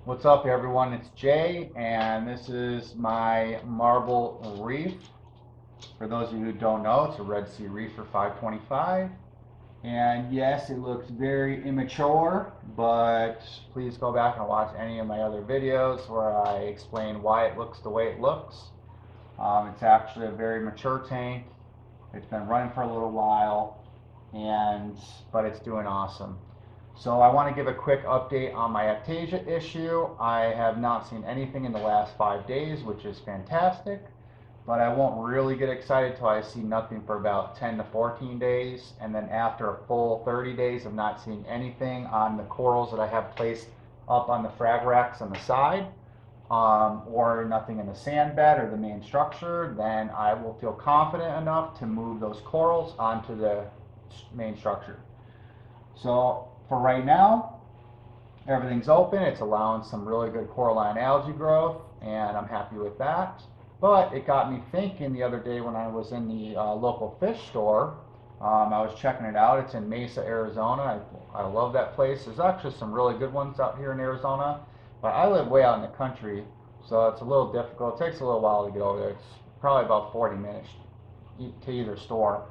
What's up, everyone? It's Jay, and this is my marble reef. For those of you who don't know, it's a Red Sea Reefer 525. And yes, it looks very immature, but please go back and watch any of my other videos where I explain why it looks the way it looks. It's actually a very mature tank. It's been running for a little while, but it's doing awesome. So I want to give a quick update on my Aiptasia issue. I have not seen anything in the last 5 days, which is fantastic, but I won't really get excited till I see nothing for about 10 to 14 days. And then after a full 30 days of not seeing anything on the corals that I have placed up on the frag racks on the side, or nothing in the sand bed or the main structure, then I will feel confident enough to move those corals onto the main structure. So for right now, everything's open. It's allowing some really good coralline algae growth, and I'm happy with that. But it got me thinking the other day when I was in the local fish store. I was checking it out. It's in Mesa, Arizona. I love that place. There's actually some really good ones out here in Arizona, but I live way out in the country, so it's a little difficult. It takes a little while to get over there. It's probably about 40 minutes to either store.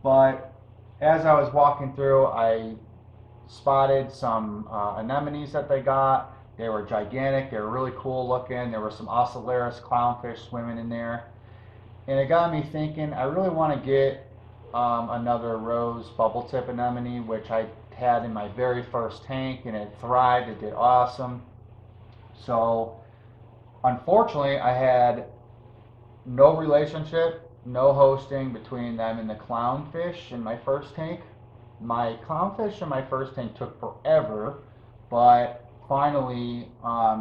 But as I was walking through, I spotted some anemones that they got. They were gigantic. They were really cool looking. There were some ocellaris clownfish swimming in there. And it got me thinking, I really want to get another rose bubble tip anemone, which I had in my very first tank, and it thrived. It did awesome. So unfortunately, I had no relationship, no hosting between them and the clownfish in my first tank. My clownfish in my first tank took forever, but finally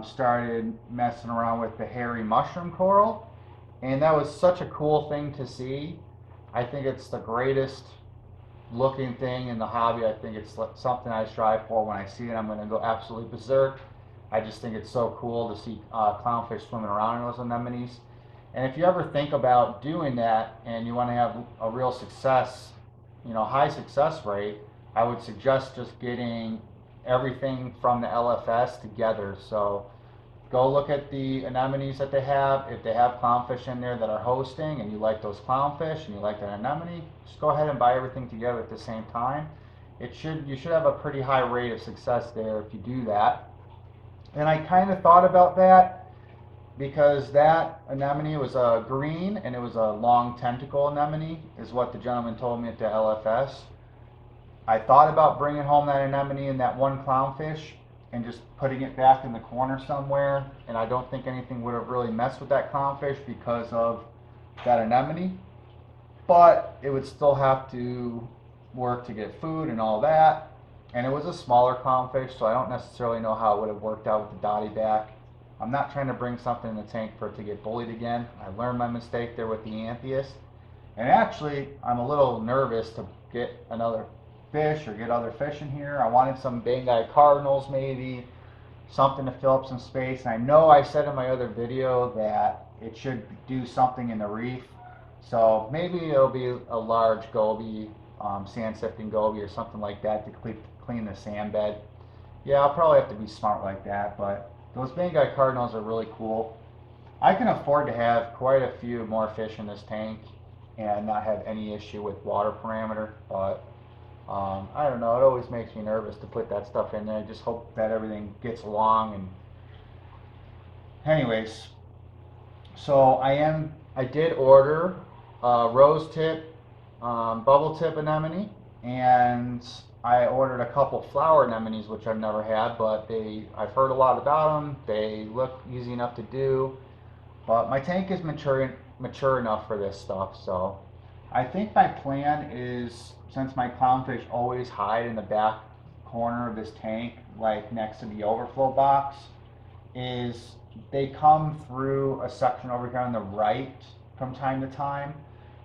started messing around with the hairy mushroom coral, and that was such a cool thing to see. I think it's the greatest looking thing in the hobby. I think it's something I strive for. When I see it, I'm going to go absolutely berserk. I just think it's so cool to see clownfish swimming around in those anemones. And if you ever think about doing that and you want to have a real success, high success rate, I would suggest just getting everything from the LFS together. So go look at the anemones that they have. If they have clownfish in there that are hosting and you like those clownfish and you like that anemone, just go ahead and buy everything together at the same time. You should have a pretty high rate of success there if you do that. And I kind of thought about that because that anemone was a green and it was a long tentacle anemone, is what the gentleman told me at the LFS. I thought about bringing home that anemone and that one clownfish and just putting it back in the corner somewhere, and I don't think anything would have really messed with that clownfish because of that anemone, but it would still have to work to get food and all that. And it was a smaller clownfish, so I don't necessarily know how it would have worked out with the dotty back. I'm not trying to bring something in the tank for it to get bullied again. I learned my mistake there with the Anthias. And actually, I'm a little nervous to get another fish or get other fish in here. I wanted some Bengai cardinals maybe, something to fill up some space. And I know I said in my other video that it should do something in the reef. So maybe it'll be a large goby, sand sifting goby or something like that to clean the sand bed. Yeah, I'll probably have to be smart like that, but those Bengai cardinals are really cool. I can afford to have quite a few more fish in this tank and not have any issue with water parameter, but I don't know. It always makes me nervous to put that stuff in there. I just hope that everything gets along. And anyways, so I did order rose tip, bubble tip anemone, and I ordered a couple flower anemones, which I've never had, but I've heard a lot about them. They look easy enough to do, but my tank is mature enough for this stuff. So I think my plan is, since my clownfish always hide in the back corner of this tank, like next to the overflow box, is they come through a section over here on the right from time to time.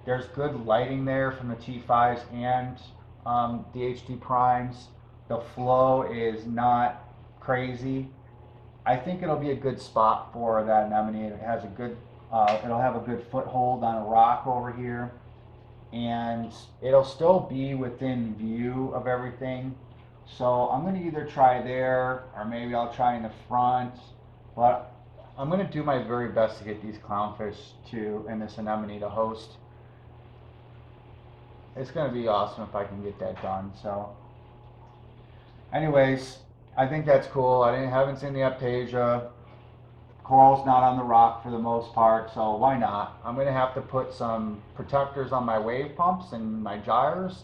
There's good lighting there from the T5s and the HD primes. The flow is not crazy. I think it'll be a good spot for that anemone. It'll have a good foothold on a rock over here, and it'll still be within view of everything. So I'm going to either try there or maybe I'll try in the front. But I'm going to do my very best to get these clownfish to in this anemone to host. It's going to be awesome if I can get that done. So anyways, I think that's cool. Haven't seen the Aiptasia. Coral's not on the rock for the most part, so why not? I'm going to have to put some protectors on my wave pumps and my gyres.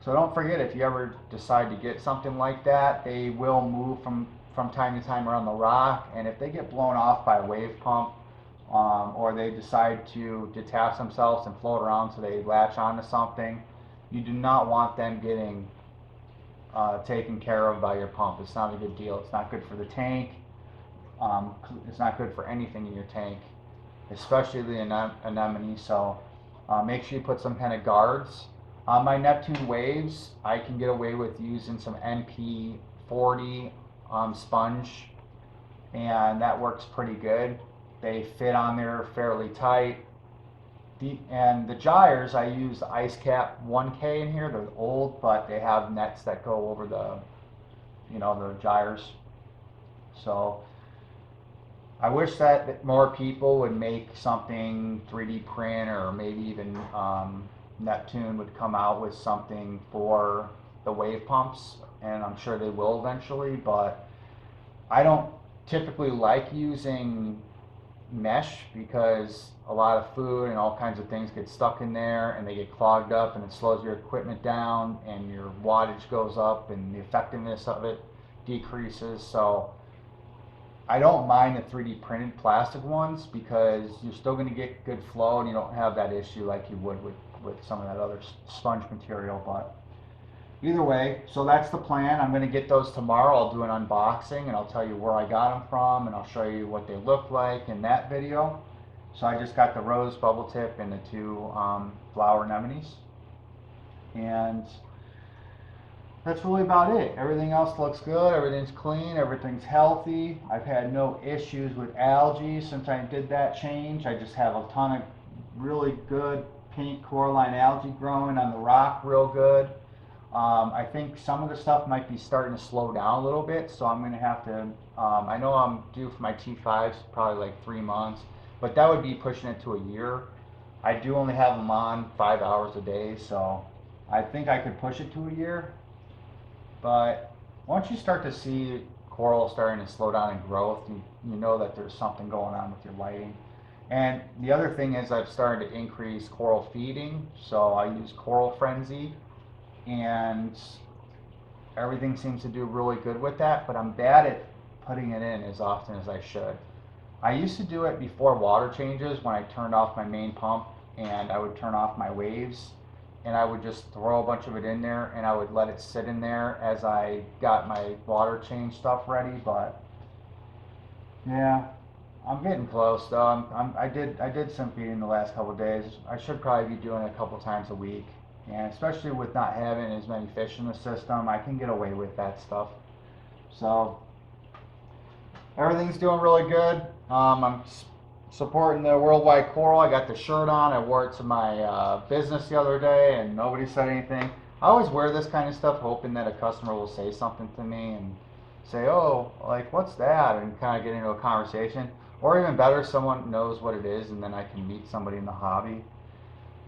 So don't forget, if you ever decide to get something like that, they will move from time to time around the rock, and if they get blown off by a wave pump, or they decide to detach themselves and float around so they latch onto something, you do not want them getting taken care of by your pump. It's not a good deal. It's not good for the tank. It's not good for anything in your tank, especially the anemone. So make sure you put some kind of guards. On my Neptune waves, I can get away with using some NP40 sponge, and that works pretty good. They fit on there fairly tight. And the gyres, I use the Ice Cap 1K in here. They're old, but they have nets that go over the gyres. So I wish that more people would make something 3D print, or maybe even Neptune would come out with something for the wave pumps, and I'm sure they will eventually, but I don't typically like using mesh because a lot of food and all kinds of things get stuck in there and they get clogged up, and it slows your equipment down and your wattage goes up and the effectiveness of it decreases. So I don't mind the 3D printed plastic ones because you're still going to get good flow and you don't have that issue like you would with some of that other sponge material. But either way, so that's the plan. I'm going to get those tomorrow. I'll do an unboxing and I'll tell you where I got them from, and I'll show you what they look like in that video. So I just got the rose bubble tip and the two flower anemones, and that's really about it. Everything else looks good. Everything's clean. Everything's healthy. I've had no issues with algae since I did that change. I just have a ton of really good pink coralline algae growing on the rock real good. I think some of the stuff might be starting to slow down a little bit, so I'm going to have to, I know I'm due for my T5s probably like 3 months, but that would be pushing it to a year. I do only have them on 5 hours a day, so I think I could push it to a year. But once you start to see coral starting to slow down in growth, you know that there's something going on with your lighting. And the other thing is I've started to increase coral feeding, so I use Coral Frenzy, and everything seems to do really good with that, but I'm bad at putting it in as often as I should. I used to do it before water changes when I turned off my main pump and I would turn off my waves, and I would just throw a bunch of it in there and I would let it sit in there as I got my water change stuff ready. But yeah, I'm getting close though. I did some feeding the last couple of days. I should probably be doing it a couple times a week, and especially with not having as many fish in the system, I can get away with that stuff. So everything's doing really good. I'm supporting the Worldwide Coral. I got the shirt on. I wore it to my business the other day, and nobody said anything. I always wear this kind of stuff hoping that a customer will say something to me and say, oh, like, what's that? And kind of get into a conversation. Or even better, someone knows what it is, and then I can meet somebody in the hobby.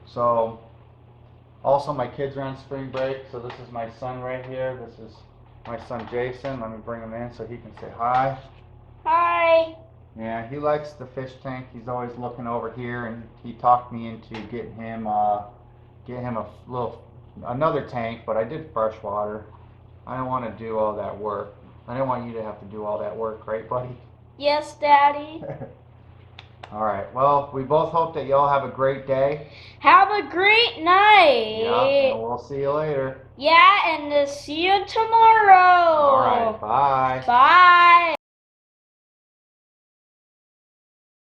So, also my kids are on spring break, so this is my son right here. This is my son Jason. Let me bring him in so he can say hi. Hi. Yeah, he likes the fish tank. He's always looking over here, and he talked me into getting him a another tank, but I did freshwater. I don't want to do all that work. I don't want you to have to do all that work, right, buddy? Yes, Daddy. All right. Well, we both hope that y'all have a great day. Have a great night. Yeah, and we'll see you later. Yeah, and see you tomorrow. All right. Bye. Bye.